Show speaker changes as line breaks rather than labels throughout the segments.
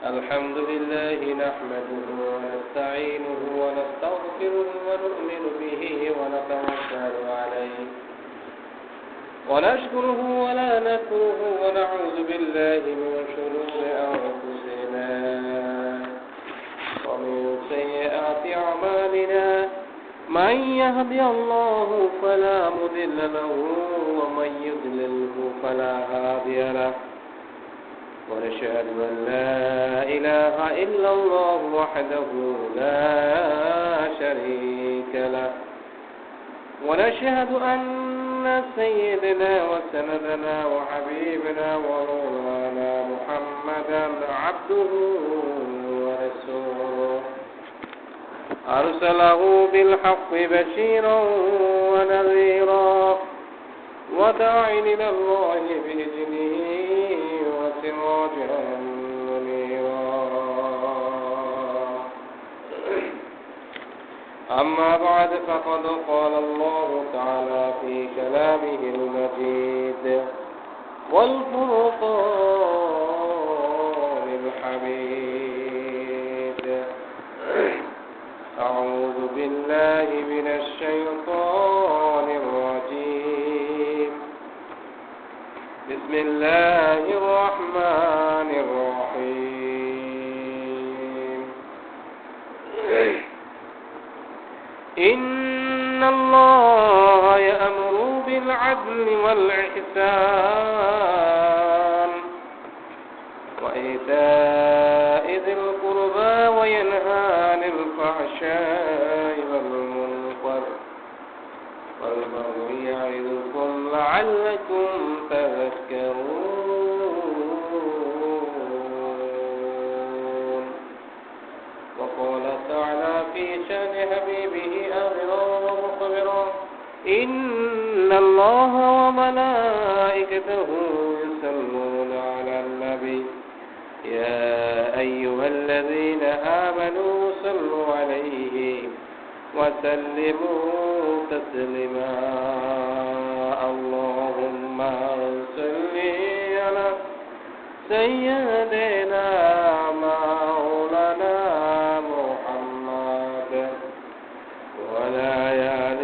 الحمد لله نحمده ونستعينه ونستغفره ونؤمن به ونتوكل عليه ونشكره ولا نكفره ونعوذ بالله من شرور أنفسنا ومن سيئات أعمالنا من يهدي الله فلا مضل له ومن يضلله فلا هادي له ونشهد أن لا إله إلا الله وحده لا شريك له ونشهد أن سيدنا وسندنا وحبيبنا ومولانا محمدا عبده ورسوله أرسله بالحق بشيرا ونذيرا وداعيا إلى الله بإذنه وسراجا منيرا أما بعد فقد قال الله تعالى في كلامه المجيد والفرقان الحميد أعوذ بالله من الشيطان الرجيم بسم الله الرحمن الرحيم إن الله يأمر بالعدل والإحسان وإيتاء ذي القربى وينهى عن الفحشاء والمنكر والبغي يعظكم لعلكم تذكرون وقال تعالى في شأن حبيبه آمرا ومخبرا إن الله وملائكته يصلون على النبي يا أيها الذين آمنوا صلوا عليه وسلموا تسليما اللهم صل على سيدنا مولانا محمد وعلى آل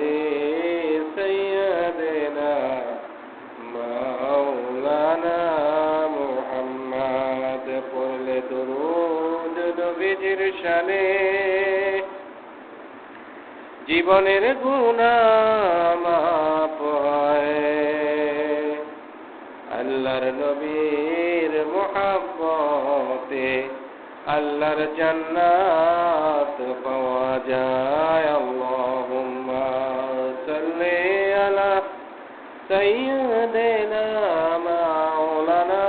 سيدنا مولانا محمد قل درود নবীজির শানে জীবনের গুনাহ মাফ হয় আল্লাহর নবীর মুহাব্বতে আল্লাহর জান্নাত পাওয়া যায় আল্লাহুম্মা সাল্লি আলা সাইয়্যিদিনা মাওলানা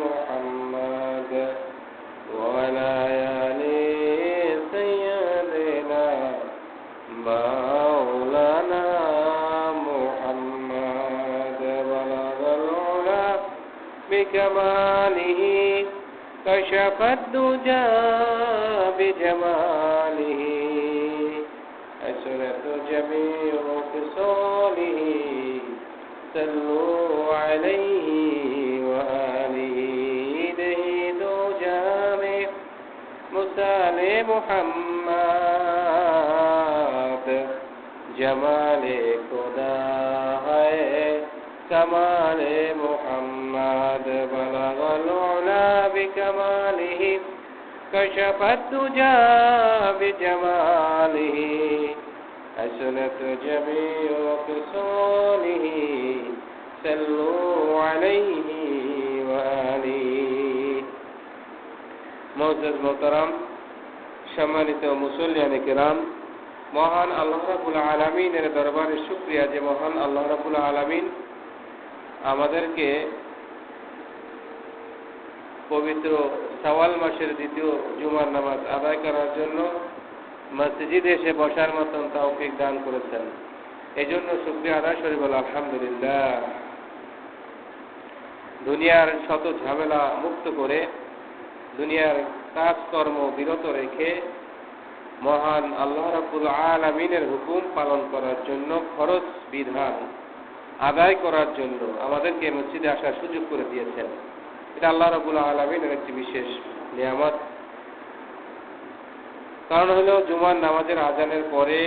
মুহাম্মদ ওয়া আলা আলি সাইয়্যিদিনা مولانا محمد بلغ العلا بكماله كشف الدجى بجماله أسرت جميع خصاله صلوا عليه وآله دهيد جامع مسال محمد جمال خدا ہے کمال محمد بلغ العلا بکماله کشف الدجى بجماله حسنت جميع خصاله صلوا عليه وآله মুআজ্জাজ মোহতারাম সম্মানিত মুসল্লিয়ানে কিরাম মহান আল্লাহ রাব্বুল আলামিনের দরবারে শুকরিয়া যে মহান আল্লাহ রাব্বুল আলামিন আমাদেরকে পবিত্র শাওয়াল মাসের দ্বিতীয় জুমার নামাজ আদায় করার জন্য মসজিদে এসে বসার মতন তৌফিক দান করেছেন এই জন্য শুকরিয়া আদায় করি বলে আলহামদুলিল্লাহ দুনিয়ার শত ঝামেলা মুক্ত করে দুনিয়ার কাজকর্ম বিরত রেখে মহান আল্লাহ রাব্বুল আলামিনের হুকুম পালন করার জন্য ফরজ বিধান আদায় করার জন্য আমাদেরকে মসজিদে আসার সুযোগ করে দিয়েছেন। এটা আল্লাহ রাব্বুল আলামিনের একটি বিশেষ নিয়ামত। কারণ হলো জুমার নামাজের আজানের পরে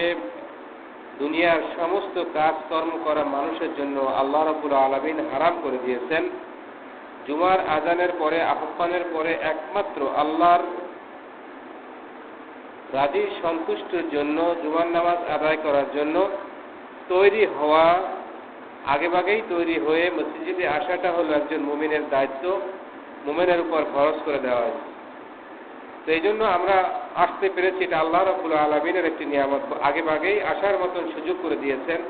দুনিয়ার সমস্ত কাজকর্ম করা মানুষের জন্য আল্লাহ রাব্বুল আলামিন হারাম করে দিয়েছেন। জুমার আজানের পরে, আহ্বানের পরে একমাত্র আল্লাহর রাজি সন্তুষ্টির জন্য জুমার নামাজ আদায় করার জন্য তৈরি হওয়া, আগেভাগেই তৈরি হয়ে মসজিদে আসাটা হলো একজন মুমিনের দায়িত্ব, মুমিনের উপর ফরজ করে দেওয়া হয়েছে। তো এই জন্য আমরা আসতে পেরেছি, এটা আল্লাহ রাব্বুল আলামিনের একটি নিয়ামত। আগেভাগেই আসার মতন সুযোগ করে দিয়েছেন,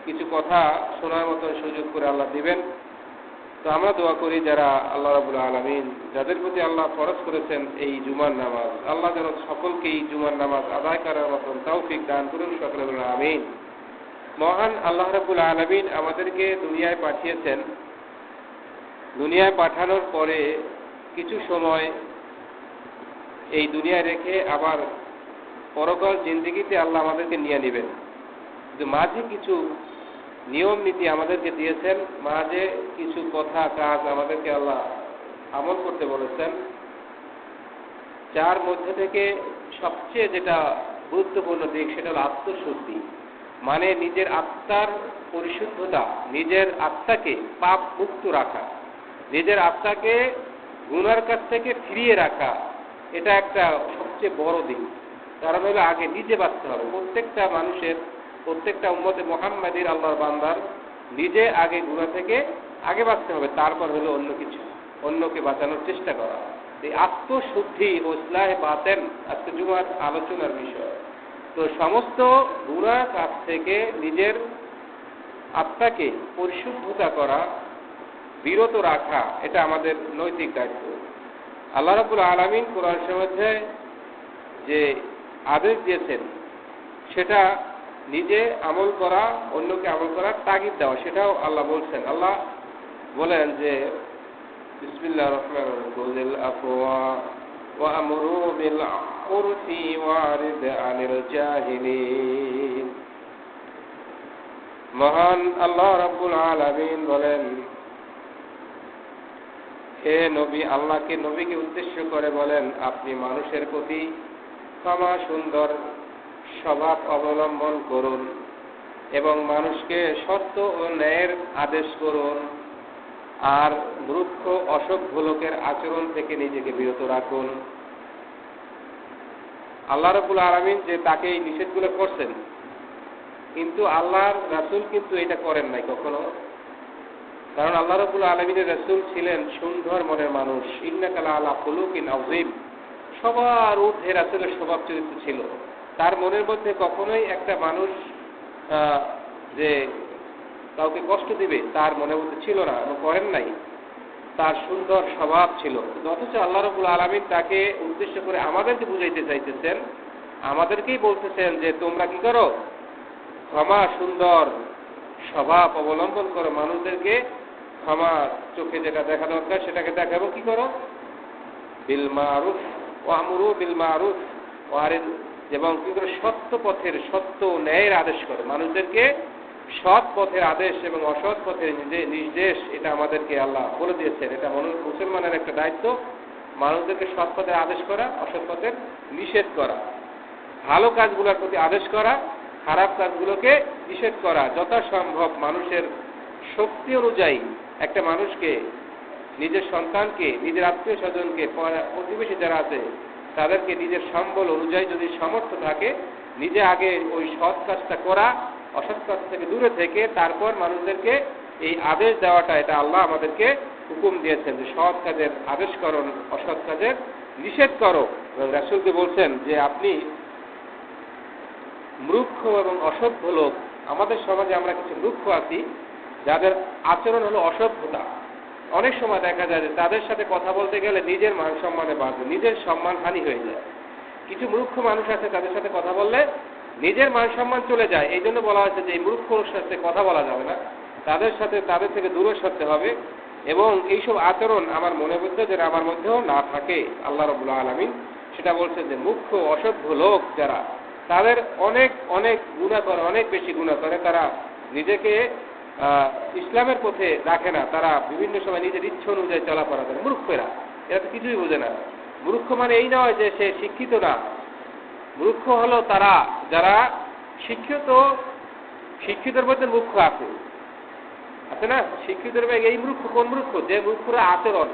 কিছু কথা শোনার মতন সুযোগ করে আল্লাহ দিবেন। তো আমরা দোয়া করি যারা আল্লাহ রাব্বুল আলামিন, যাদের প্রতি আল্লাহ ফরজ করেছেন এই জুমার নামাজ, আল্লাহ যেন সকলকে এই জুমার নামাজ আদায় করার মতন তৌফিক দান করুন, সকলে বলুন আমিন। মহান আল্লাহ রাব্বুল আলামিন আমাদেরকে দুনিয়ায় পাঠিয়েছেন। দুনিয়ায় পাঠানোর পরে কিছু সময় এই দুনিয়ায় রেখে আবার পরকাল জিন্দেগিতে আল্লাহ আমাদেরকে নিয়ে নেবেন। কিন্তু মাঝে কিছু নিয়ম নীতি আমাদেরকে দিয়েছেন, মাঝে কিছু কথা কাজ আমাদেরকে আল্লাহ আমল করতে বলেছেন, যার মধ্যে থেকে সবচেয়ে যেটা গুরুত্বপূর্ণ দিক সেটা হলো আত্মশুদ্ধি। মানে নিজের আত্মার পরিশুদ্ধতা, নিজের আত্মাকে পাপ মুক্ত রাখা, নিজের আত্মাকে গুনার কাছ থেকে ফিরিয়ে রাখা, এটা একটা সবচেয়ে বড় দিক। কারণ হলো আগে নিজে বাঁচতে হবে। প্রত্যেকটা মানুষের, প্রত্যেকটা উম্মতে মুহাম্মাদির, আল্লাহর বান্দার নিজে আগে গুনাহ থেকে আগে বাঁচতে হবে, তারপর হলো অন্য কিছু, অন্যকে বাঁচানোর চেষ্টা করা। এই আত্মশুদ্ধি ও ইসলাহে বাতেন আজকে জুমার আলোচনার বিষয়। তো সমস্ত গুনাহ কাজ থেকে নিজের আত্মাকে পরিশুদ্ধতা করা, বিরত রাখা, এটা আমাদের নৈতিক দায়িত্ব। আল্লাহ রাব্বুল আলামিন কোরআন শরীফে যে আদেশ দিয়েছেন সেটা নিজে আমল করা, অন্যকে আমল করার তাগিদ দেওয়া, সেটাও আল্লাহ বলছেন। আল্লাহ বলেন যে বিসমিল্লাহির রহমানির রহিম, খুযিল আফওয়া ওয়া আমরু বিল উরফি ওয়ারিদ আনিল জাহিলিন। মহান আল্লাহ রাব্বুল আলামিন বলেন, হে নবী, আল্লাহকে নবীকে উদ্দেশ্য করে বলেন, আপনি মানুষের প্রতি ক্ষমা সুন্দর স্বভাব অবলম্বন করুন এবং মানুষকে সত্য ও ন্যায়ের আদেশ করুন, আর মূর্খ অসভ্য লোকের আচরণ থেকে নিজেকে বিরত রাখুন। আল্লাহ রাব্বুল আলামিন যে তাকে এই নিষেধগুলো করছেন, কিন্তু আল্লাহর রাসূল কিন্তু এটা করেন নাই কখনো। কারণ আল্লাহ রাব্বুল আলামিনের রাসূল ছিলেন সুন্দর মনের মানুষ। ইন্নাকা লাআলা খুলুকিন আযীম, সবার ঊর্ধ্বে রাসূলের স্বভাব চরিত্র ছিল। তার মনের মধ্যে কখনোই একটা মানুষ যে কাউকে কষ্ট দিবে তার মনের মধ্যে ছিল না এবং করেন নাই। তার সুন্দর স্বভাব ছিল। অথচ আল্লাহ রাব্বুল আলামিন তাকে উদ্দেশ্য করে আমাদেরকে বুঝাইতে চাইতেছেন, আমাদেরকেই বলতেছেন যে তোমরা কি করো, ক্ষমা সুন্দর স্বভাব অবলম্বন করো, মানুষদেরকে ক্ষমা চোখে যেটা দেখা দরকার সেটাকে দেখা, এবং কি করো, বিল মারুফ ওয়া আমরু বিল মারুফ ওয়ারিদ, এবং কি করে সত্য পথের, সত্য ন্যায়ের আদেশ করো। মানুষদেরকে সৎ পথের আদেশ এবং অসৎ পথের নির্দেশ, এটা আমাদেরকে আল্লাহ বলে দিয়েছেন। এটা মুসলমানের একটা দায়িত্ব, মানুষদেরকে সৎ পথের আদেশ করা, অসৎ পথের নিষেধ করা, ভালো কাজগুলোর প্রতি আদেশ করা, খারাপ কাজগুলোকে নিষেধ করা। যথাসম্ভব মানুষের শক্তি অনুযায়ী একটা মানুষকে, নিজের সন্তানকে, নিজের আত্মীয় স্বজনকে, প্রতিবেশী যারা আছে তাদেরকে নিজের সম্বল অনুযায়ী যদি সামর্থ্য থাকে, নিজে আগে ওই সৎ কাজটা করা, অসৎ কাজ থেকে দূরে থেকে তারপর মানুষদেরকে এই আদেশ দেওয়াটা, এটা আল্লাহ আমাদেরকে হুকুম দিয়েছেন যে সৎ কাজের আদেশ করো, অসৎ কাজের নিষেধ করো। এবং রাসূলকে বলছেন যে আপনি মূর্খ এবং অসভ্য লোক, আমাদের সমাজে আমরা কিছু মূর্খ আছি যাদের আচরণ হলো অসভ্যতা। অনেক সময় দেখা যায় যে তাদের সাথে কথা বলতে গেলে নিজের মান সম্মানে বাধে, নিজের সম্মান হানি হয়ে যায়। কিছু মূর্খ মানুষ আছে তাদের সাথে কথা বললে নিজের মান সম্মান চলে যায়। এই জন্য বলা হয়েছে যে এই মূর্খর সাথে কথা বলা যাবে না, তাদের থেকে দূরে সরতে হবে। এবং এইসব আচরণ আমার মনের মধ্যে যেন আমার মধ্যেও না থাকে, আল্লাহ রাব্বুল আলামিন সেটা বলছেন যে মূর্খ অসভ্য লোক যারা, তাদের অনেক অনেক গুনাহ করে, অনেক বেশি গুনাহ করে, তারা নিজেকে ইসলামের পথে রাখে না, তারা বিভিন্ন সময় নিজের ইচ্ছা অনুযায়ী চলাফেরা করে, মূর্খেরা, এরা তো কিছুই বোঝে না। মূর্খ মানে এই নয় যে সে শিক্ষিত না, মূর্খ হলো তারা যারা শিক্ষিতের মধ্যে মূর্খ আছে না, শিক্ষিতের মধ্যে এই মূর্খ কোন মূর্খ? যে মূর্খরা আচরণ,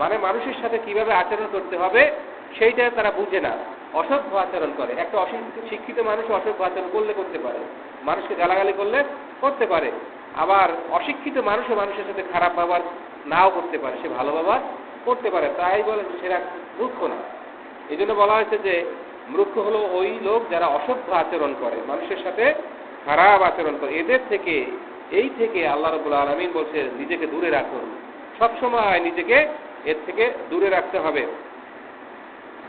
মানে মানুষের সাথে কিভাবে আচরণ করতে হবে সেইটা তারা বুঝে না, অসভ্য আচরণ করে। একটা শিক্ষিত মানুষ অসভ্য আচরণ করতে পারে, মানুষকে গালাগালি করতে পারে। আবার অশিক্ষিত মানুষও মানুষের সাথে খারাপ ব্যবহার নাও করতে পারে, সে ভালো ব্যবহার করতে পারে, তাই বলে সেটা মূর্খ না। এই জন্য বলা হয়েছে যে মূর্খ হলো ওই লোক যারা অসভ্য আচরণ করে, মানুষের সাথে খারাপ আচরণ করে। এই থেকে আল্লাহ রাব্বুল আলামিন বলছে নিজেকে দূরে রাখুন, সবসময় নিজেকে এর থেকে দূরে রাখতে হবে।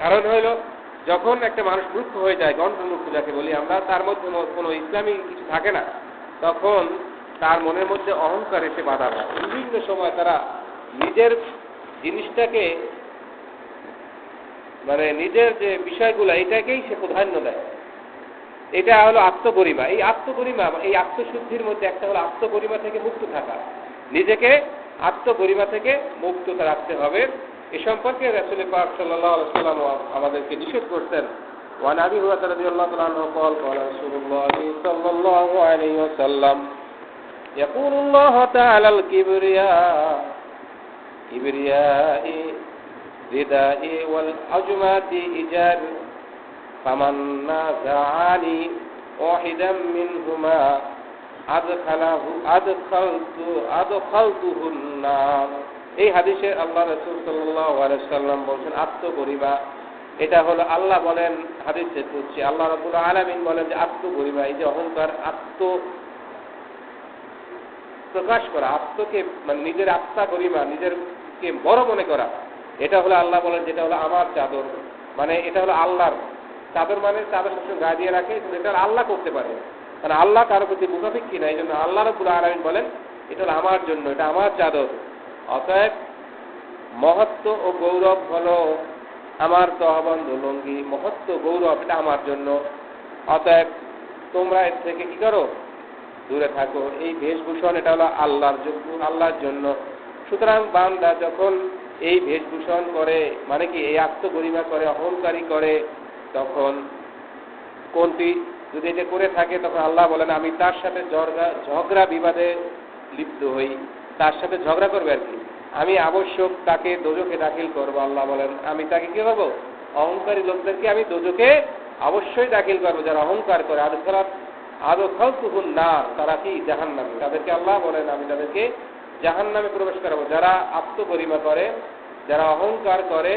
কারণ হইল যখন একটা মানুষ মূর্খ হয়ে যায়, গণ্ডমূর্খ যাকে বলি আমরা, তার মধ্যে কোনো ইসলামী কিছু থাকে না, তখন তার মনের মধ্যে অহংকার এসে বাধা দেয়। বিভিন্ন সময় তারা নিজের জিনিসটাকে, মানে নিজের যে বিষয়গুলো, এটাকেই সে প্রাধান্য দেয়। এটা হলো আত্মগরিমা। এই আত্মশুদ্ধির মধ্যে একটা হলো আত্মগরিমা থেকে মুক্ত থাকা, নিজেকে আত্মগরিমা থেকে মুক্ত রাখতে হবে। এ সম্পর্কে রাসূল পাক সাল্লাল্লাহু আলাইহি ওয়াসাল্লাম আমাদেরকে নিষেধ করতেন। ওয়ান আবি হুরায়রা রাদিয়াল্লাহু তাআলা আনহু قال قال رسول الله صلى الله عليه وسلم يقول الله تعالى الكبرياء ردائي والعظمة إجار فمن نازعني واحدا منهما أدخلته النار। এই হাদিসে আল্লাহ রাসূল সাল্লাল্লাহু আলাইহি ওয়াসাল্লাম বলেন আত্মগরিমা, এটা হলো আল্লাহ বলেন হাদিসে কুদসি, আল্লাহ রাব্বুল আলামিন বলেন যে আত্মগরিমা, এই যে অহংকার, প্রকাশ করা, আত্মকে মানে নিজের আত্মা গরিমা, নিজেরকে বড় মনে করা, এটা হলো আল্লাহ বলেন যেটা হলো আমার চাদর, মানে এটা হলো আল্লাহর চাদর, মানে চাদর সবসময় গায়ে দিয়ে রাখে, এটা আল্লাহ করতে পারে, কারণ আল্লাহ কারো প্রতি মুখাপেক্ষী না। এই জন্য আল্লাহ রাব্বুল আলামিন বলেন এটা হলো আমার জন্য, এটা আমার চাদর। অতএব মহত্ব ও গৌরব হলো আমার তহবন্ধ লুঙ্গি, মহত্ব গৌরব এটা আমার জন্য। অতএব তোমরা এর থেকে কি করো? দূরে থাকো। এই বেশভূষণ এটা হলো আল্লাহর জন্য। সুতরাং বান্দা যখন এই বেশভূষণ করে, মানে কি এই আত্মগরিমা করে, অহংকারী করে, তখন কোনটি যদি এটা করে থাকে, তখন আল্লাহ বলেন আমি তার সাথে ঝগড়া বিবাদে লিপ্ত হই, তার সাথে ঝগড়া করবে আর কি, আমি আবশ্যক তাকে দোজখে দাখিল করবো। আল্লাহ বলেন আমি তাকে কি করবো? অহংকারী লোকদেরকে আমি দোজখে অবশ্যই দাখিল করবো, যারা অহংকার করে। আদখালতুহুন নার, তারা কি জাহান্নামী, তাদেরকে আল্লাহ বলেন আমি তাদেরকে জাহান্নামে প্রবেশ করাবো। যারা আত্মগরিমা করে, যারা অহংকার করে,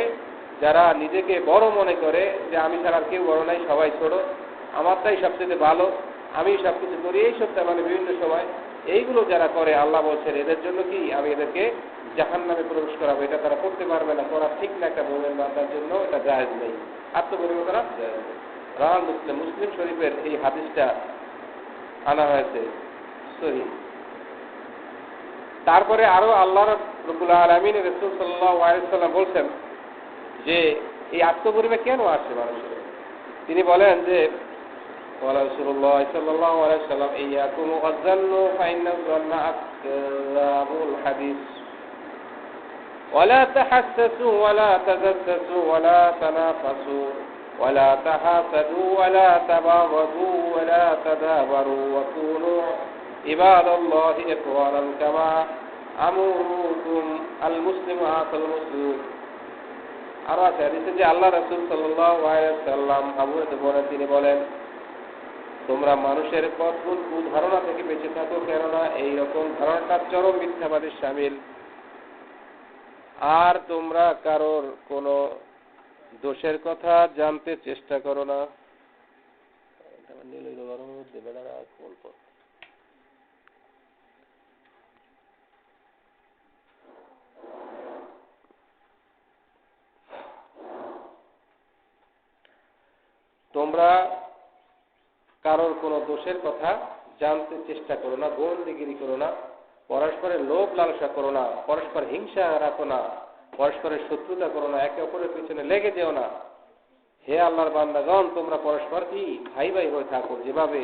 যারা নিজেকে বড় মনে করে যে আমি ছাড়া কেউ বড় নাই, সবাই ছোট, আমারটাই সবচেয়ে ভালো, আমি সবকিছু করি, এইসব মানে বিভিন্ন সময় এইগুলো যারা করে, আল্লাহ বলছেন এদের জন্য কি আমি এদেরকে জাহান্নামে প্রবেশ করাবো। এটা তারা করতে পারবে না, করা ঠিক না একটা মুমিন বান্দার জন্য, এটা জায়েজ নেই। আত্মগরিমা করা জায়েজ নেই। রাওয়াহ মুসলিম শরীফের এই হাদিসটা আনা হয়েছে সহিহ। তারপরে আরো আল্লাহ রাব্বুল আলামিন রাসূল সাল্লাল্লাহু আলাইহি ওয়াসাল্লাম বলছেন যে এই আত্মগরিমা কেন আসে মানুষের। তিনি বলেন যে ওয়ালা রাসূলুল্লাহ সাল্লাল্লাহু আলাইহি ওয়াসাল্লাম ইয়াকুম ওয়াযান্নু ফাইন্না যান্না আকযাবুল হাদিস ওয়ালা তাহাসসু ওয়ালা তাজাসসু ওয়ালা তানাফাসু ولا تحاسدوا ولا تباغضوا ولا تدابروا وكونوا عباد الله إخوانا كما أمركم المسلم أخو المسلم। আর আছে হাদিসে যে আল্লাহ রাসূল সাল্লাল্লাহু আলাইহি ওয়াসাল্লাম আবু হুরায়রা তিনি বলেন তোমরা মানুষের ভুল ধারণা থেকে বেঁচে থাকো, কেননা এই রকম ধারণাটা চরম মিথ্যাবাদের শামিল। আর তোমরা কারোর কোনো দোষের কথা জানতে চেষ্টা করো না। তোমরা কারোর কোনো দোষের কথা জানতে চেষ্টা করো না, গোয়েন্দাগিরি করো না, পরস্পরের লোভ লালসা করো না, পরস্পর হিংসা রাখো না, পরস্পরের শত্রুতা করো না, একে অপরের পিছনে লেগে যেও না। হে আল্লাহর বান্দাগণ, তোমরা পরস্পর কি ভাই ভাই হয়ে থাকো, যেভাবে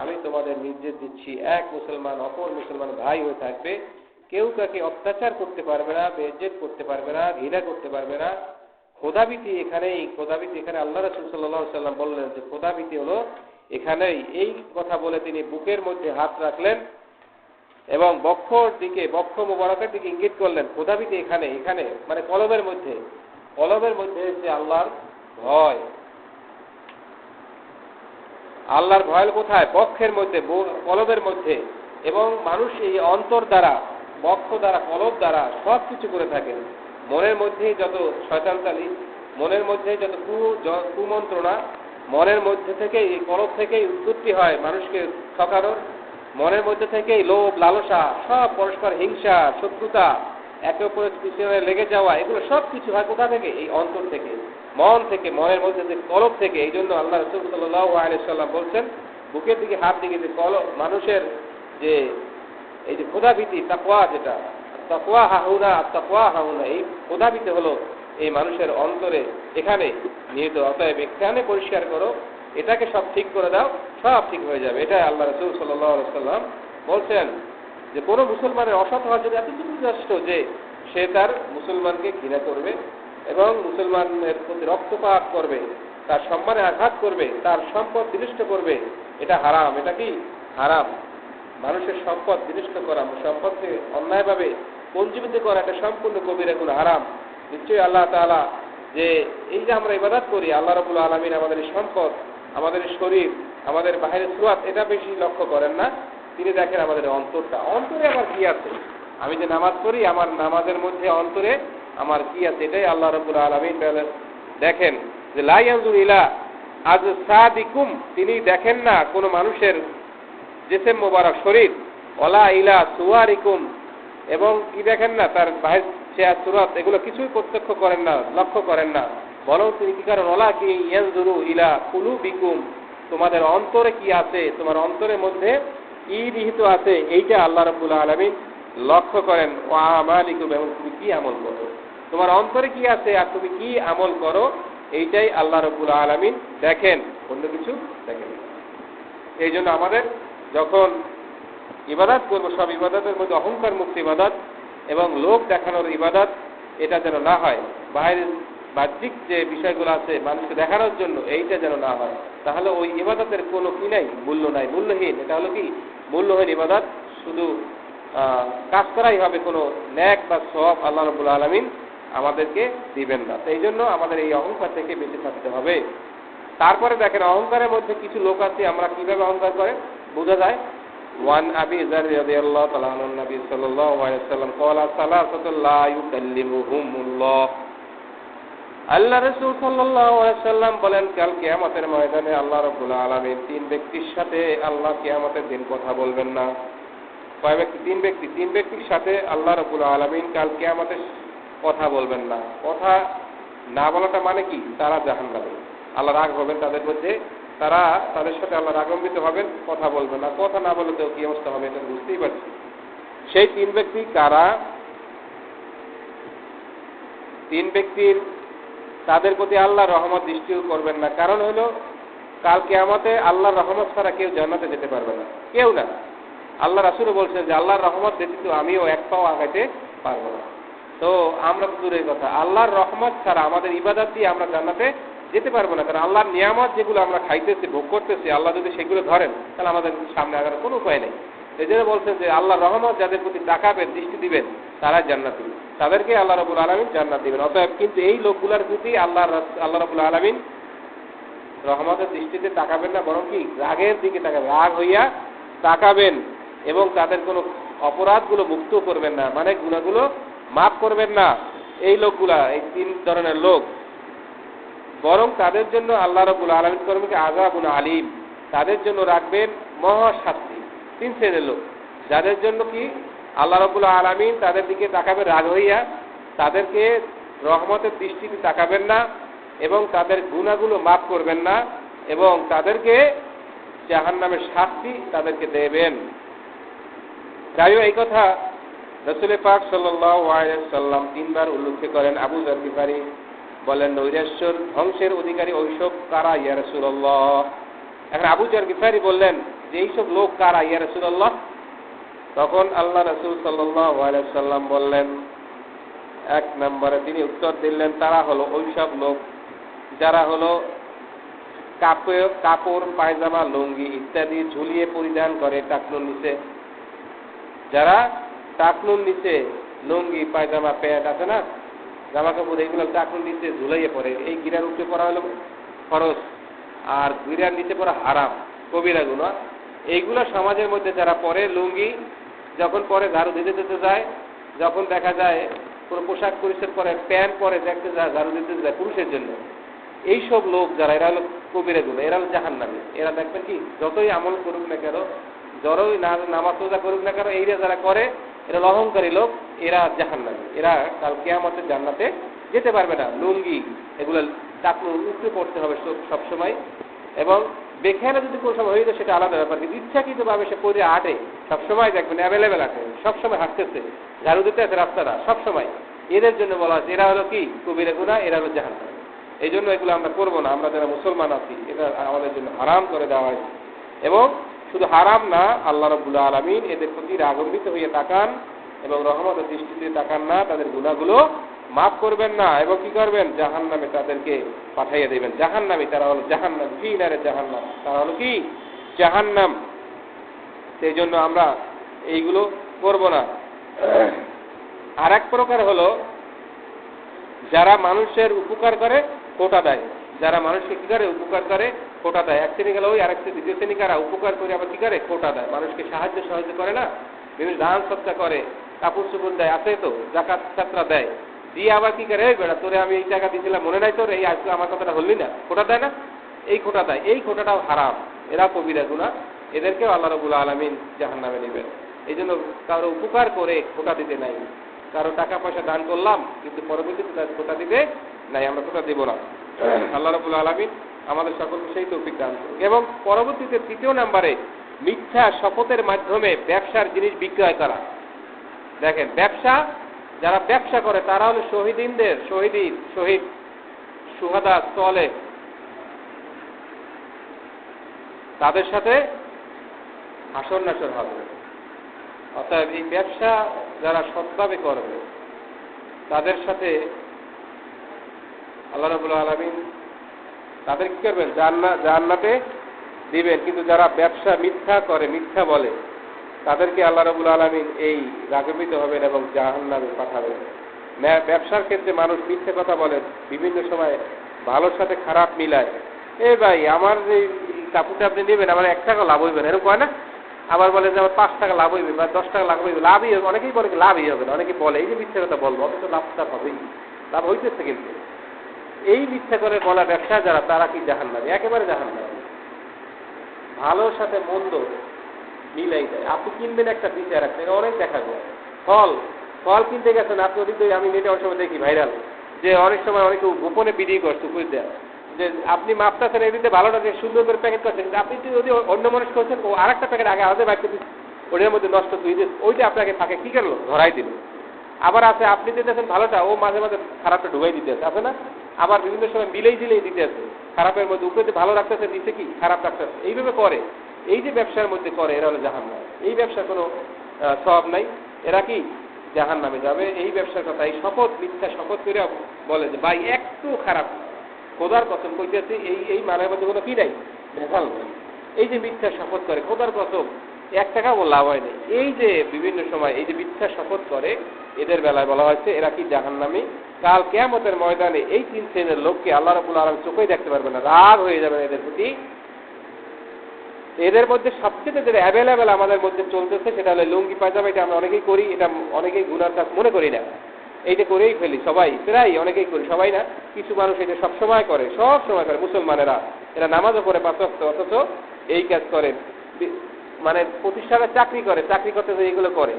আমি তোমাদের নির্দেশ দিচ্ছি, এক মুসলমান অপর মুসলমান ভাই হয়ে থাকবে, কেউ কাকে অত্যাচার করতে পারবে না, বেইজ্জত করতে পারবে না, ঘৃণা করতে পারবে না। খোদাভীতি এখানে আল্লাহ রাসূল সাল্লাল্লাহু আলাইহি ওয়াসাল্লাম বললেন যে খোদাভীতি হলো এখানেই। এই কথা বলে তিনি বুকের মধ্যে হাত রাখলেন এবং বক্ষ মোবারকের দিকে ইঙ্গিত করলেন। খোদাভীতি এখানে মানে কলবের মধ্যে যে আল্লাহর ভয়। আল্লাহর ভয় কোথায়? বক্ষের মধ্যে, কলবের মধ্যে। এবং মানুষ এই অন্তর দ্বারা, বক্ষ দ্বারা, কলব দ্বারা সব কিছু করে থাকেন। মনের মধ্যেই যত শয়তানতালি, মনের মধ্যে যত কুমন্ত্রণা, মনের মধ্যে থেকে, এই কলব থেকেই উৎপত্তি হয় মানুষকে ঠকানোর। মনের মধ্যে থেকেই লোভ, লালসা, সব পরস্পর হিংসা, শত্রুতা, একে অপরের পিছনে লেগে যাওয়া, এগুলো সব কিছু হয় কোথা থেকে? এই অন্তর থেকে, মন থেকে, মনের মধ্যে যে কলব থেকে। এই জন্য আল্লাহ রাসূল সাল্লাল্লাহু আলাইহি ওয়াসাল্লাম বলছেন, বুকের দিকে হাত দিকে যে কলব, মানুষের যে এই যে খোদাভীতি, তাকওয়া, যেটা তাকওয়া হাউনা, এই খোদাভীতি হলো এই মানুষের অন্তরে এখানে নিহিত। অতএব এখানে পরিষ্কার করো, এটাকে সব ঠিক করে দাও, সব ঠিক হয়ে যাবে। এটা আল্লাহ রাসূল সাল্লাল্লাহু আলাইহি ওয়াসাল্লাম বলছেন যে কোনো মুসলমানের অসৎ হওয়ার জন্য এতটুকু যথেষ্ট যে সে তার মুসলমানকে ঘৃণা করবে এবং মুসলমানের প্রতি রক্তপাত করবে, তার সম্মানে আঘাত করবে, তার সম্পদ বিনষ্ট করবে। এটা হারাম। এটা কি? হারাম। মানুষের সম্পদ বিনষ্ট করা, সম্পদকে অন্যায়ভাবে পঞ্জীবিত করা, এটা সম্পূর্ণ কবিরা গুনাহ, হারাম। নিশ্চয়ই আল্লাহ তাআলা যে এই যে আমরা ইবাদত করি, আল্লাহ রাব্বুল আলামিন আমাদের এই সম্পদ, আমাদের শরীর, আমাদের বাহিরের সুরাত, এটা বেশি লক্ষ্য করেন না। তিনি দেখেন আমাদের অন্তরটা। অন্তরে আমার কি আছে? আমি যে নামাজ পড়ি, আমার নামাজের মধ্যে অন্তরে আমার কি আছে? এটাই আল্লাহ রাব্বুল আলামিন দেখেন। যে লা ইয়ানজুরু ইলা আজসাদিকুম, তিনি দেখেন না কোন মানুষের জিসম মোবারক, শরীর, ওয়ালা ইলা সুওয়ারিকুম, এবং কি দেখেন না তার বাহির চেহারা, সুরাত, এগুলো কিছুই প্রত্যক্ষ করেন না, লক্ষ্য করেন না। বরং তিনি কি করেন? ওয়ালা কি ইয়ানজুরু ইলা কুলুবিকুম, তোমাদের অন্তরে কি আছে, তোমার অন্তরের মধ্যে কি নিহিত আছে, এইটা আল্লাহ রাব্বুল আলামিন লক্ষ্য করেন। ওয়া আমালিকুম, এবং তুমি কি আমল করো, তোমার অন্তরে কি আছে আর তুমি কি আমল করো, এইটাই আল্লাহ রাব্বুল আলামিন দেখেন, অন্য কিছু দেখেন। এই জন্য আমাদের যখন ইবাদত করব, সব ইবাদতের মধ্যে অহংকার মুক্ত ইবাদত এবং লোক দেখানোর ইবাদত এটা যেন না হয়। বাইরের বাহ্যিক যে বিষয়গুলো আছে মানুষকে দেখানোর জন্য, এইটা যেন না হয়। তাহলে ওই ইবাদতের কোনো কি নাই, মূল্য নাই, মূল্যহীন। এটা হলো কি? মূল্যহীন ইবাদত। শুধু কাজ করাই হবে, কোনো ন্যাক বা সওয়াব আল্লাহ রাব্বুল আলামিন আমাদেরকে দিবেন না। এই জন্য আমাদের এই অহংকার থেকে বেঁচে থাকতে হবে। তারপরে দেখেন, অহংকারের মধ্যে কিছু লোক আছে, আমরা কিভাবে অহংকার করে বোঝা যায়। ওয়ান আবি যার রাদিয়াল্লাহু তাআলা আনহু নবী সাল্লাল্লাহু আলাইহি ওয়াসাল্লাম ক্বালা সালাসাতুল লা ইউকাল্লিমুহুমুল্লাহ। আল্লাহ রাসূল সাল্লাল্লাহু আলাইহি ওয়াসাল্লাম বলেন, কাল কিয়ামতের ময়দানে আল্লাহ রাব্বুল আলামিন তিন ব্যক্তির সাথে আল্লাহ কিয়ামতের দিন কথা বলবেন না। কয় ব্যক্তি? তিন ব্যক্তির সাথে আল্লাহ রাব্বুল আলামিন কাল কিয়ামতে কথা বলবেন না। কথা না বলাটা মানে কি? তারা জাহান্নামে, আল্লাহ রাগ হবেন তাদের মধ্যে, তাদের সাথে আল্লাহ রাগান্বিত হবেন, কথা বলবেন না। কথা না বলে তো কি অবস্থা হবে, এটা বুঝতেই পারছি। সেই তিন ব্যক্তি কারা? তিন ব্যক্তির তাদের প্রতি আল্লাহ রহমত দৃষ্টিও করবেন না। কারণ হলো কাল কিয়ামতে আল্লাহর রহমত ছাড়া কেউ জান্নাতে যেতে পারবে না, কেউ না। আল্লাহ রাসূলও বলছেন যে আল্লাহর রহমত ব্যতীত আমিও এক পাও আগাইতে পারবো না। তো আমরা তো দূরের কথা, আল্লাহর রহমত ছাড়া আমাদের ইবাদত দিয়ে আমরা জান্নাতে যেতে পারবো না। কারণ আল্লাহর নিয়ামত যেগুলো আমরা খাইতেছি, ভোগ করতেছি, আল্লাহ যদি সেগুলো ধরেন তাহলে আমাদের সামনে আগানোর কোনো উপায় নেই। এই জন্য বলছেন যে আল্লাহর রহমত যাদের প্রতি তাকাবেন, দৃষ্টি দিবেন, তারা জান্নাতি, তাদেরকে আল্লাহ রাব্বুল আলামিন জান্নাত দিবেন। অতএব কিন্তু এই লোকগুলোর প্রতি আল্লাহ রাব্বুল আলামিন রহমতের দৃষ্টিতে তাকাবেন না, বরং কি রাগের দিকে তাকাবেন, রাগ হইয়া তাকাবেন এবং তাদের কোনো অপরাধগুলো মুক্ত করবেন না, মানে গুনাহগুলো মাফ করবেন না। এই লোকগুলা, এই তিন ধরনের লোক, বরং তাদের জন্য আল্লাহ রাব্বুল আলামিন করবেন আযাবুন আলীম, তাদের জন্য রাখবেন মহা শাস্তি। তিন শ্রেণীর লোক, যাদের জন্য কি আল্লাহ রাব্বুল আলামিন তাদের দিকে তাকাবেন রাগ হইয়া, তাদেরকে রহমতের দৃষ্টিতে তাকাবেন না এবং তাদের গুনাহগুলো মাফ করবেন না, এবং তাদেরকে জাহান্নামের শাস্তি তাদেরকে দেবেন। তাই এই কথা রাসূল পাক সাল্লাল্লাহু আলাইহি ওয়াসাল্লাম তিনবার উল্লেখ করেন। আবু যার গিফারি বলেন, নৈরাশ্যর ধ্বংসের অধিকারী ওইসব কারা ইয়া রাসূলুল্লাহ? এখন আবু যার গিফারি বললেন যে এইসব লোক কারা ইয়া রাসূলুল্লাহ? তখন আল্লাহ রাসূল সাল্লাল্লাহু আলাইহি ওয়াসাল্লাম বললেন, এক নম্বরে তিনি উত্তর দিলেন, তারা হলো ওইসব লোক যারা হলো কাপড় পায়জামা লুঙ্গি ইত্যাদি ঝুলিয়ে পরিধান করে টাকনুর নিচে। যারা টাকনুর নিচে লুঙ্গি পায়জামা প্যান্ট আছে না, জামা কাপড়, এইগুলো টাকনুর নিচে ঝুলাইয়ে পড়ে। এই গিরার উপরে পড়া হলো ফরজ, আর গিরার নিচে পড়া হারাম, কবিরা গুনাহ। এইগুলো সমাজের মধ্যে যারা পরে লুঙ্গি যখন পরে ঝাড়ু দিতে দিতে যায়, যখন দেখা যায় কোনো পোশাক পরিচ্ছদ পরে প্যান্ট পরে দেখতে যায় ঝাড়ু দিতে যায় পুরুষের জন্য, এইসব লোক যারা এরা হলো কবিরা গুনাহ, এরা হলো জাহান্নামী। এরা দেখবেন কি যতই আমল করুক না কেন, যতই নামাজ রোজা করুক না কেন, এইরা যারা করে এরা অহংকারী লোক, এরা জাহান্নামী। এরা কাল কিয়ামতের জান্নাতে যেতে পারবে না। লুঙ্গি এগুলো টাকনুর উপরে পড়তে হবে সবসময়, এবং বেখানে যদি কোনো সময় হয়ে যায় সেটা আলাদা ব্যাপার, কিন্তু ইচ্ছাকৃতভাবে সে পরে হাঁটে, সবসময় দেখবেন অ্যাভেলেবেল হাঁটে, সবসময় হাঁটতেছে, ঝাড়ু দিতে আছে রাস্তাটা সবসময়, এদের জন্য বলা হচ্ছে এরা হলো কি কবিরা গুনাহ, এরা হলো জাহান্নামী। এই জন্য এগুলো আমরা করবো না। আমরা যারা মুসলমান আছি এটা আমাদের জন্য হারাম করে দেওয়া হয়েছে। এবং শুধু হারাম না, আল্লাহ রাব্বুল আলামিন এদের প্রতি রাগান্বিত হয়ে তাকান এবং রহমতের দৃষ্টিতে তাকান না, তাদের গুনাহগুলো মাফ করবেন না, এবং কি করবেন, জাহান্নামে তাদেরকে পাঠাইয়া দেবেন। জাহান্নামী, তারা হলো জাহান্নাম, ফি নারে জাহান্নাম, তারা হলো কি জাহান্নাম। সেই জন্য আমরা এইগুলো করব না। আর এক প্রকার হলো যারা মানুষের উপকার করে খোটা দেয়। যারা মানুষকে কি করে উপকার করে খোটা দেয়। এক শ্রেণী গেল ওই, আরেক শ্রেণী দ্বিতীয় শ্রেণী কারা উপকার করে আবার কি করে খোটা দেয়, মানুষকে সাহায্য করে না, বিভিন্ন দান সৎকা করে, কাপড় চোপড় দেয়, আছে তো যাকাত ছাত্রা দেয়, দিয়ে আবার কি করে, এই বেড়া তোরে আমি এই টাকা দিয়েছিলাম মনে নাই তোর, এই আজকে আমার কথাটা হলি না, খোটা দেয় না, এই খোটা দেয়। এই খোটাটাও হারাম, এরা কবিরা গুনাহ, এদেরকেও আল্লাহ রাব্বুল আলামিন জাহান্নামে নেবেন। এই জন্য কারো উপকার করে খোটা দিতে নাই, কারো টাকা পয়সা দান করলাম কিন্তু পরবর্তীতে তার খোটা দিতে নাই, আমরা খোটা দেব না। আল্লাহ রাব্বুল আলামিন আমাদের সকলকে সেই তৌফিক দান করুন। এবং পরবর্তীতে তৃতীয় নম্বরে মিথ্যা শপথের মাধ্যমে ব্যবসার জিনিস বিক্রয় করা। দেখেন, ব্যবসা, যারা ব্যবসা করে তারা হলো শহীদ সুহাদা চলে, তাদের সাথে হাসর নাসর হবে। অর্থাৎ এই ব্যবসা যারা সৎভাবে করবে তাদের সাথে আল্লাহ রাব্বুল আলামিন তাদের কি করবেন, জান্নাতে দিবেন। কিন্তু যারা ব্যবসা মিথ্যা করে, মিথ্যা বলে, তাদেরকে আল্লাহ রাব্বুল আলামিন এই রাগান্বিত হবেন এবং জাহান্নামে পাঠাবেন। ব্যবসার ক্ষেত্রে মানুষ মিথ্যে কথা বলে, বিভিন্ন সময় ভালোর সাথে খারাপ মিলায়। এ ভাই আমার এই কাপড়টা আপনি নেবেন, আমার 1 টাকা লাভ হইবে না, এরকম হয় না? আবার বলে যে আমার 5 টাকা লাভ হইবে বা 10 টাকা লাভ হইবে, লাভই হবে। অনেকেই বলে লাভই হবে না, অনেকেই বলে এই যে মিথ্যে কথা বলবো, অথচ লাভটা হবেই, লাভ হইতেছে। কিন্তু এই মিথ্যা করে বলা ব্যবসা যারা, তারা কি জাহান্নামী, একেবারে জাহান্নামী। ভালোর সাথে মন্দ মিলাই দেয়। আপনি কিনবেন একটা দিতে আর একটা, অনেক দেখা যায়। ফল কিনতে গেছেন আপনি, ওদিক দিয়ে আমি নেটে অনেক সময় দেখি ভাইরাল, যে অনেক সময় অনেকে গোপনে বিক্রি করছে উপর দেয়, যে আপনি মাপটাছেন এদিকে ভালোটা যে সুন্দর করে প্যাকেট করছেন, কিন্তু আপনি যদি অন্য মানুষ করছেন, ও আরেকটা প্যাকেট আগে আমাদের বাইক ওটার মধ্যে নষ্ট তুই দিয়ে ওইটা আপনাকে ফাঁকে কি করলো, ধরাই দিল। আবার আছে আপনি দিতেছেন ভালোটা, ও মাঝে মাঝে খারাপটা ঢুকাই দিতে আছে না? আবার বিভিন্ন সময় মিলেই দিতে আছে, খারাপের মধ্যে উপরে ভালো রাখতেছে, নিচে কি খারাপ রাখতেছে, এইভাবে করে। এই যে ব্যবসার মধ্যে করে, এরা হলো জাহান্নাম। এই ব্যবসার কোনো সওয়াব নাই, এরা কি জাহান্নামে যাবে। এই ব্যবসার কথা, এই শপথ, মিথ্যা শপথ করে বলে যে ভাই একটু খারাপ, খোদার কসম কইতেছে, এই মানের মধ্যে কোনো কি নাই, ভেজাল নেই। এই যে মিথ্যা শপথ করে, খোদার কসম 1 টাকাও লাভ হয় নাই। এই যে বিভিন্ন সময় এই যে মিথ্যা শপথ করে, এদের বেলায় বলা হয়েছে এরা কি জাহান্নামী। কাল কিয়ামতের ময়দানে এই 3 শ্রেণীর লোককে আল্লাহ রাব্বুল আলামিন চোখেই দেখতে পারবে না, রাগ হয়ে যাবে এদের প্রতি। এদের মধ্যে সবচেয়ে যেটা অ্যাভেলেবেল আমাদের মধ্যে চলতেছে সেটা হলো লুঙ্গি পায়জামা। এটা আমরা অনেকেই করি, এটা অনেকেই গুনার কাজ মনে করি না, এইটা করেই ফেলি সবাই, প্রায় অনেকেই করি, সবাই না, কিছু মানুষ এটা সবসময় করে, মুসলমানেরা। এরা নামাজও করে 5 ওয়াক্ত, অথচ এই কাজ করে। মানে প্রতিষ্ঠানে চাকরি করতে এইগুলো করে।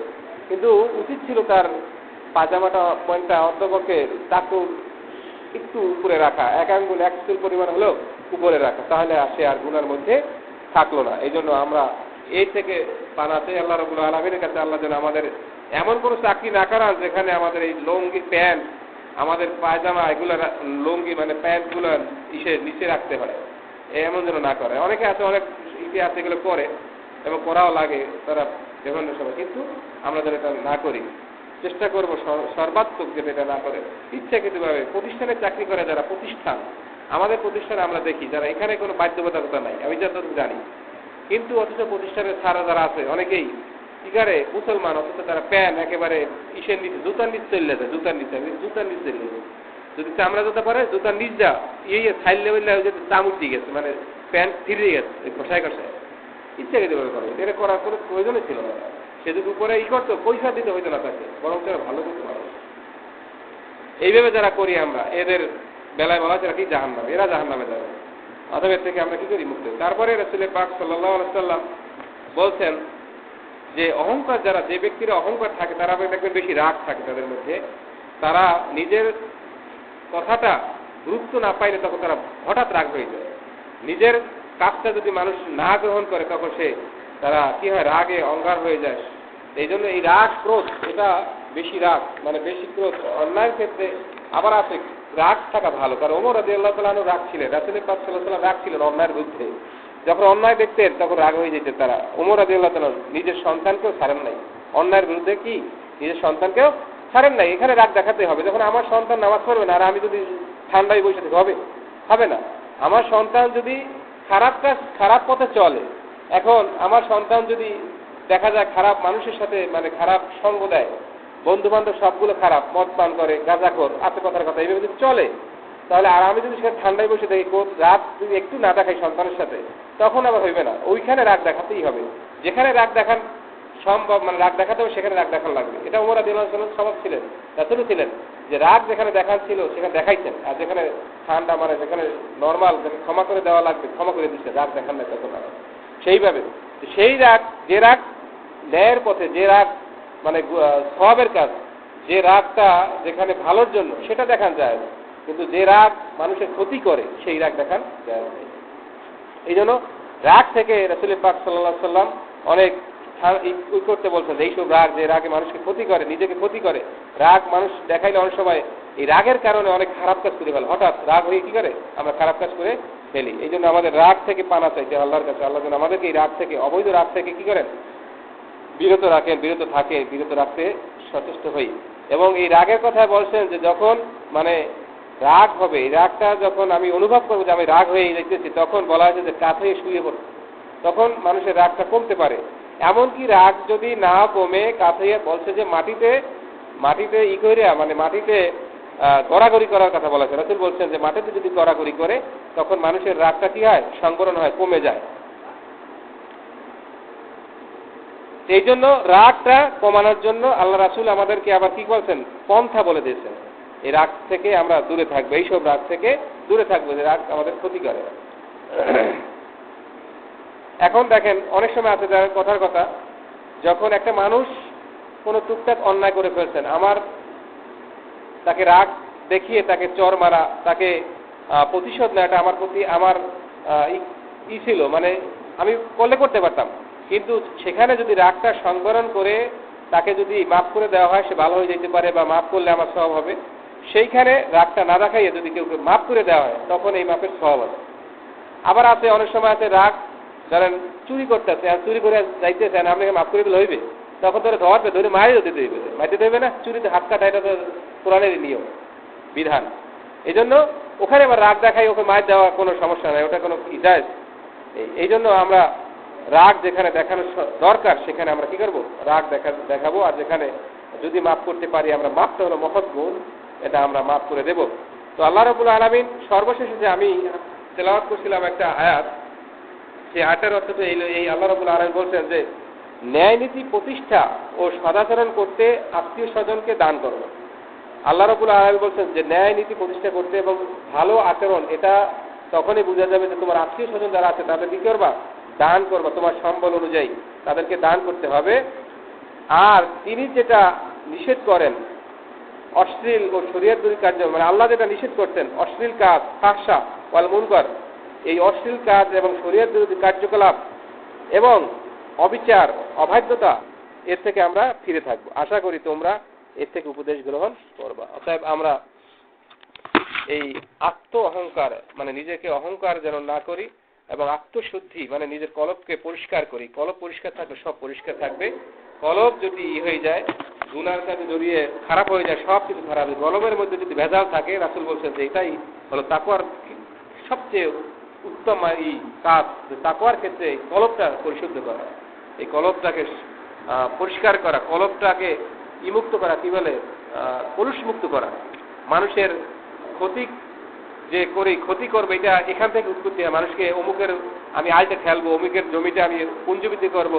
কিন্তু উচিত ছিল তার পাজামাটা পয়েন্টটা অন্তপক্ষে টাকু একটু উপরে রাখা, 1 আঙ্গুল 1 চুল পরিমাণ হলেও উপরে রাখা, তাহলে সে আর গুনার মধ্যে থাকলো না। এই জন্য আমরা এই থেকে পানাতে আল্লাহ রাব্বুল আলামিনের কাছে আল্লাহ যেন আমাদের এমন কোনো চাকরি না করান যেখানে আমাদের এই লুঙ্গি প্যান্ট, আমাদের পায়জামা, এগুলো লুঙ্গি মানে প্যান্টগুলো নিচে রাখতে হয়, এমন যেন না করে। অনেকে আছে, অনেক ইতিহাস এগুলো করে, এবং করাও লাগে তারা বিভিন্ন সময়, কিন্তু আমরা যেন এটা না করি, চেষ্টা করবো সর্বাত্মক যেটা এটা না করে ইচ্ছাকৃতভাবে। প্রতিষ্ঠানে চাকরি করে যারা, প্রতিষ্ঠান আমাদের প্রতিষ্ঠানে আমরা দেখি যারা এখানে কোনো বাধ্যবাধকতা নাই, আমি যতটুকু জানি, কিন্তু অথচ প্রতিষ্ঠানের ছাড়া যারা আছে অনেকেই কি করে মুসলমান, অথচ তারা প্যান একেবারে ইসের নিচে, জুতার নিচে চলে যায়, জুতার নিচে চলে যায়। যদি চামড়া জুতা পরে জুতার নিচ যা ছাইল লেভেল চামড় দিয়ে গেছে, মানে প্যান্ট ফিরে গেছে কষায় কষায়, ইচ্ছাকৃতভাবে করে। এটা করার কোনো প্রয়োজনই ছিল না। সে যদি উপরে করতো পয়সা দিতে হইতো না তাকে, বরং তারা ভালো করতে পারে। এইভাবে যারা করি আমরা, এদের বেলায় বলা যারা কি জাহান্নামে, এরা জাহান্নামে যাবে। অথবা এর থেকে আমরা কি করি মুক্ত। তারপরে রাসূল পাক সাল্লাল্লাহু আলাইহি ওয়াসাল্লাম বলছেন যে অহংকার যারা, যে ব্যক্তিরা অহংকার থাকে তারা দেখবেন বেশি রাগ থাকে তাদের মধ্যে। তারা নিজের কথাটা গুরুত্ব না পাইলে তখন তারা হঠাৎ রাগ হয়ে যায়। নিজের কাজটা যদি মানুষ না গ্রহণ করে তখন তারা কি হয়, রাগে অঙ্গার হয়ে যায়। এই জন্য এই রাগ ক্রোধ, এটা বেশি রাগ মানে বেশি ক্রোধ অন্যায়ের ক্ষেত্রে আবার আছে, রাগ থাকা ভালো। কারণ ওমর রাদিয়াল্লাহু তাআলা আনহু রাগ ছিলেন, রাসূল পাক সাল্লাল্লাহু আলাইহি ওয়াসাল্লাম রাগ ছিলেন অন্যায়ের বিরুদ্ধে। যখন অন্যায় দেখতেন তখন রাগ হয়ে যেতেন তারা। ওমর রাদিয়াল্লাহু তাআলা নিজের সন্তানকেও ছাড়েন নাই, অন্যায়ের বিরুদ্ধে কি নিজের সন্তানকেও ছাড়েন নাই। এখানে রাগ দেখাতে হবে। যখন আমার সন্তান নামাজ পড়বে না আর আমি যদি ঠান্ডায় বসে থাকি, হবে না। আমার সন্তান যদি খারাপ পথে চলে, এখন আমার সন্তান যদি দেখা যায় খারাপ মানুষের সাথে মানে খারাপ সঙ্গ দেয়, বন্ধু বান্ধব সবগুলো খারাপ, মদ পান করে, গাঁজাখোর, আছে কথার কথা, এইভাবে যদি চলে, তাহলে আর আমি যদি সেখানে ঠান্ডায় বসে দেখি, রাত যদি একটু না দেখাই সন্তানের সাথে, তখন আবার হইবে না। ওইখানে রাগ দেখাতেই হবে। যেখানে রাগ দেখান সম্ভব, মানে রাগ দেখাতে হবে সেখানে রাগ দেখান লাগবে। এটা ওমর রাদিয়াল্লাহু তাআলা স্বভাব ছিলেন, রাসূলও ছিলেন, যে রাগ যেখানে দেখান ছিল সেখানে দেখাইছেন, আর যেখানে ঠান্ডা মানে যেখানে নর্মাল ক্ষমা করে দেওয়া লাগবে ক্ষমা করে দিচ্ছে, রাগ দেখান না তখন। সেইভাবে সেই রাগ, যে রাগ ন্যায়ের পথে, যে রাগ মানে সওয়াবের কাজ, যে রাগটা যেখানে ভালোর জন্য, সেটা দেখান যায়। কিন্তু যে রাগ মানুষের ক্ষতি করে সেই রাগ দেখান যায়। এই জন্য রাগ থেকে রাসূল পাক সাল্লাল্লাহু আলাইহি ওয়াসাল্লাম অনেক করতে বলছেন। এইসব রাগ, যে রাগে মানুষকে ক্ষতি করে, নিজেকে ক্ষতি করে, রাগ মানুষ দেখাইলে অনেক সময় এই রাগের কারণে অনেক খারাপ কাজ করে ফেলে। হঠাৎ রাগ হয়ে কি করে আমরা খারাপ কাজ করে ফেলি। এই জন্য আমাদের রাগ থেকে পানা চাইতে আল্লাহর কাছে। আল্লাহ যেন আমাদেরকে এই রাগ থেকে, অবৈধ রাগ থেকে কি করেন, বিরত রাখেন, বিরত রাখতে সচেষ্ট হই। এবং এই রাগের কথা বলছেন যে যখন মানে রাগ হবে, এই রাগটা যখন আমি অনুভব করবো যে আমি রাগ হয়ে যেতেছি, তখন বলা হয়েছে যে কাত হয়ে শুয়ে পড়ে, তখন মানুষের রাগটা কমতে পারে। এমনকি রাগ যদি না কমে, কাত হয়ে বলছে যে মাটিতে মানে মাটিতে গড়াগড়ি করার কথা বলা হয়েছে। রাসূল বলছেন যে মাটিতে যদি গড়াগড়ি করে তখন মানুষের রাগটা কি হয়, সংবরণ হয়, কমে যায়। এই জন্য রাগটা কমানোর জন্য আল্লাহ রাসূল আমাদেরকে আবার কি বলছেন, পন্থা বলে দিয়েছেন। এই রাগ থেকে আমরা দূরে থাকবো, এইসব রাগ থেকে দূরে থাকবো যে রাগ আমাদের ক্ষতি করে। এখন দেখেন অনেক সময় আছে যারা কথার কথা, যখন একটা মানুষ কোনো টুকটাক অন্যায় করে ফেলছেন, আমার তাকে রাগ দেখিয়ে তাকে চর মারা, তাকে প্রতিশোধ নেওয়াটা আমার প্রতি আমার ছিল, মানে আমি করতে পারতাম। কিন্তু সেখানে যদি রাগটা সংবরণ করে তাকে যদি মাফ করে দেওয়া হয়, সে ভালো হয়ে যেতে পারে, বা মাফ করলে আমার সওয়াব হবে। সেইখানে রাগটা না দেখাইয়ে যদি কেউ মাফ করে দেওয়া হয়, তখন এই মাফের সওয়াব আছে। আবার আছে অনেক সময় আছে রাগ, ধরেন চুরি করতেছে, আর চুরি করে যাইতেছেন, আপনাকে মাফ করে দিলে হইবে, তখন ধরে মারিয়ে দিতে হইবে, মারতে দেবে না, চুরিতে হাত কাটা, এটা তো কোরআনের নিয়ম বিধান। এই জন্য ওখানে আবার রাগ দেখাই, ওকে মার দেওয়া কোনো সমস্যা নাই, ওটা কোনো জায়েজ। এই জন্য আমরা রাগ যেখানে দেখানো দরকার সেখানে আমরা কি করবো, রাগ দেখাবো। আর যেখানে যদি মাফ করতে পারি আমরা, মাফটা হলো মহৎ গুণ, এটা আমরা মাফ করে দেব। তো আল্লাহ রাব্বুল আলামিন সর্বশেষে যে আমি তেলাওয়াত করছিলাম একটা আয়াত, সেই আয়াতের অর্থটা এই আল্লাহ রাব্বুল আলামিন বলছেন যে ন্যায় নীতি প্রতিষ্ঠা ও সদাচরণ করতে আত্মীয় স্বজনকে দান করো। আল্লাহ রাব্বুল আলামিন বলছেন যে ন্যায় নীতি প্রতিষ্ঠা করতে এবং ভালো আচরণ, এটা তখনই বোঝা যাবে যে তোমার আত্মীয় স্বজন যারা আছে তাদের কি করবা, দান করবা, তোমার সম্বল অনুযায়ী তাদেরকে দান করতে হবে। আর তিনি যেটা নিষেধ করেন অশ্লীল ও শরীয়ত বিরোধী কার্য, মানে আল্লাহ যেটা নিষেধ করতেন অশ্লীল কাজ, ফাহশা ওয়াল মুনকার, এই অশ্লীল কাজ এবং শরীয়ত বিরোধী কার্যকলাপ এবং অবিচার, অবাধ্যতা, এর থেকে আমরা ফিরে থাকবো। আশা করি তোমরা এর থেকে উপদেশ গ্রহণ করবা। অতএব আমরা এই আত্ম অহংকার, মানে নিজেকে অহংকার যেন না করি, এবং আত্মশুদ্ধি মানে নিজের কলবকে পরিষ্কার করি। কলব পরিষ্কার থাকলে সব পরিষ্কার থাকবে। কলব যদি হয়ে যায়, গুনার কাজে জড়িয়ে খারাপ হয়ে যায়, সব কিছু খারাপ হবে। কলবের মধ্যে যদি ভেজাল থাকে, রাসূল বলছেন যে এটাই হলো তাকওয়ার সবচেয়ে উত্তম কাজ, তাকওয়ার ক্ষেত্রে কলবটা পরিশুদ্ধ করা, এই কলবটাকে পরিষ্কার করা, কলবটাকে মুক্ত করা, কি বলে কলুষমুক্ত করা। মানুষের ক্ষতি যে করি, ক্ষতি করবে, এটা এখান থেকে উৎপত্তি হয়। মানুষকে অমুকের আমি আইতে খেলবো, অমুকের জমিতে আমি পুঞ্জবৃদ্ধি করব,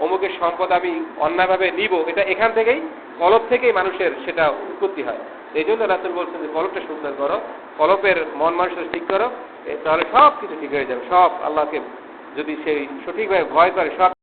অমুকের সম্পদ আমি অন্যায়ভাবে নিব, এটা এখান থেকেই, কলব থেকেই মানুষের সেটা উৎপত্তি হয়। এই জন্য রাসূল বলছেন যে কলবটা সুন্দর করো, কলবের মন মানুষের ঠিক করো, তাহলে সব কিছু ঠিক হয়ে যাবে। সব আল্লাহকে যদি সেই সঠিকভাবে ভয় করে, সব